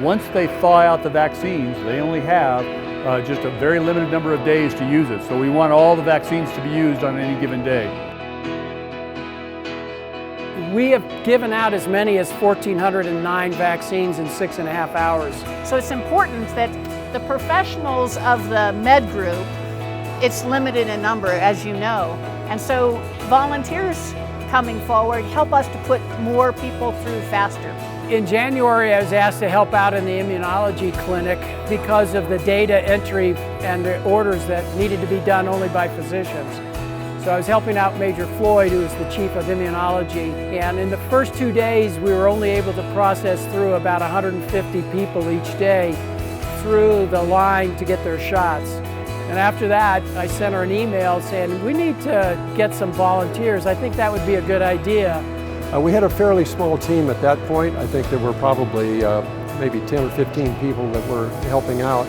Once they thaw out the vaccines, they only have just a very limited number of days to use it. So we want all the vaccines to be used on any given day. We have given out as many as 1,409 vaccines in 6.5 hours. So it's important that the professionals of the med group, it's limited in number, as you know. And so volunteers coming forward help us to put more people through faster. In January, I was asked to help out in the immunology clinic because of the data entry and the orders that needed to be done only by physicians. So I was helping out Major Floyd, who is the chief of immunology. And in the first 2 days, we were only able to process through about 150 people each day through the line to get their shots. And after that, I sent her an email saying, we need to get some volunteers. I think that would be a good idea. We had a fairly small team at that point. I think there were probably maybe 10 or 15 people that were helping out.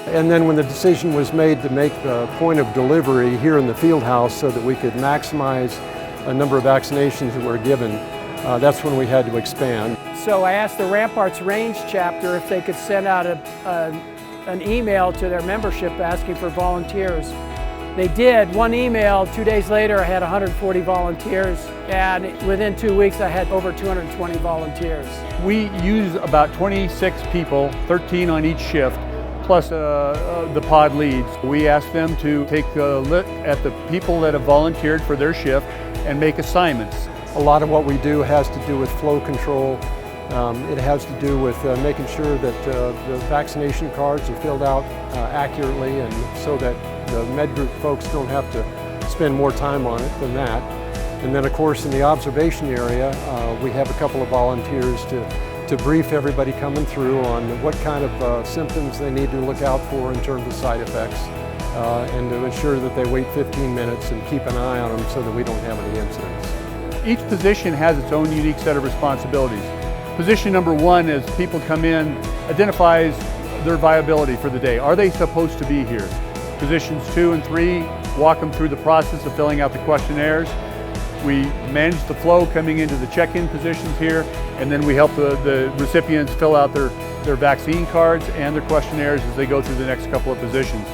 And then when the decision was made to make the point of delivery here in the field house so that we could maximize a number of vaccinations that were given, that's when we had to expand. So I asked the Ramparts Range chapter if they could send out an email to their membership asking for volunteers. They did. One email, 2 days later I had 140 volunteers, and within 2 weeks I had over 220 volunteers. We use about 26 people, 13 on each shift, plus the pod leads. We ask them to take a look at the people that have volunteered for their shift and make assignments. A lot of what we do has to do with flow control. It has to do with making sure that the vaccination cards are filled out accurately, and so that the med group folks don't have to spend more time on it than that. And then of course in the observation area, we have a couple of volunteers to brief everybody coming through on what kind of symptoms they need to look out for in terms of side effects, and to ensure that they wait 15 minutes and keep an eye on them so that we don't have any incidents. Each position has its own unique set of responsibilities. Position number one, as people come in, identifies their viability for the day. Are they supposed to be here? Positions 2 and 3 walk them through the process of filling out the questionnaires. We manage the flow coming into the check-in positions here, and then we help the recipients fill out their vaccine cards and their questionnaires as they go through the next couple of positions.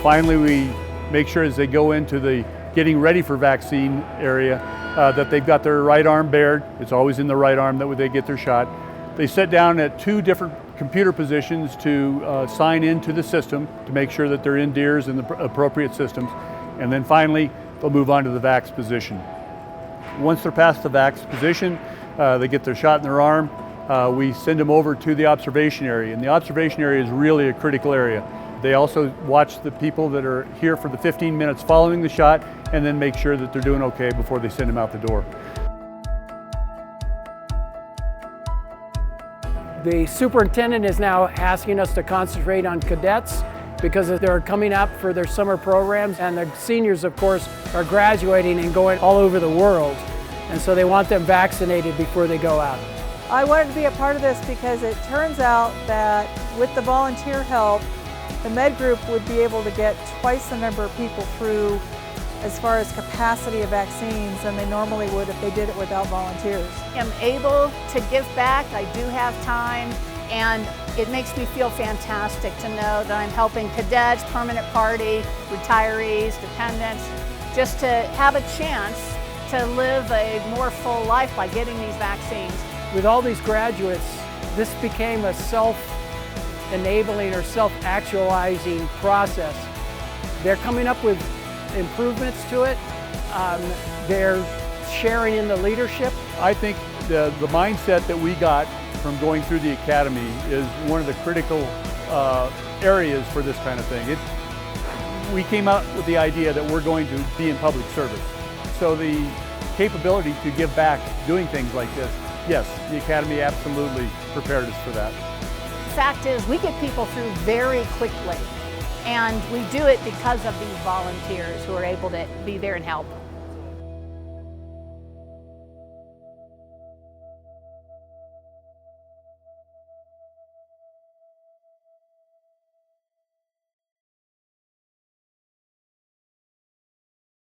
Finally, we make sure as they go into the getting ready for vaccine area that they've got their right arm bared. It's always in the right arm that they get their shot. They sit down at 2 different computer positions to sign into the system to make sure that they're in DEERS in the appropriate systems. And then finally, they'll move on to the VAX position. Once they're past the VAX position, they get their shot in their arm. We send them over to the observation area, and the observation area is really a critical area. They also watch the people that are here for the 15 minutes following the shot, and then make sure that they're doing okay before they send them out the door. The superintendent is now asking us to concentrate on cadets because they're coming up for their summer programs, and the seniors, of course, are graduating and going all over the world. And so they want them vaccinated before they go out. I wanted to be a part of this because it turns out that with the volunteer help, the med group would be able to get twice the number of people through as far as capacity of vaccines than they normally would if they did it without volunteers. I'm able to give back, I do have time, and it makes me feel fantastic to know that I'm helping cadets, permanent party, retirees, dependents, just to have a chance to live a more full life by getting these vaccines. With all these graduates, this became a self-enabling or self-actualizing process. They're coming up with improvements to it. They're sharing in the leadership. I think the mindset that we got from going through the academy is one of the critical areas for this kind of thing. We came out with the idea that we're going to be in public service. So the capability to give back doing things like this, yes, the academy absolutely prepared us for that. The fact is, we get people through very quickly, and we do it because of these volunteers who are able to be there and help.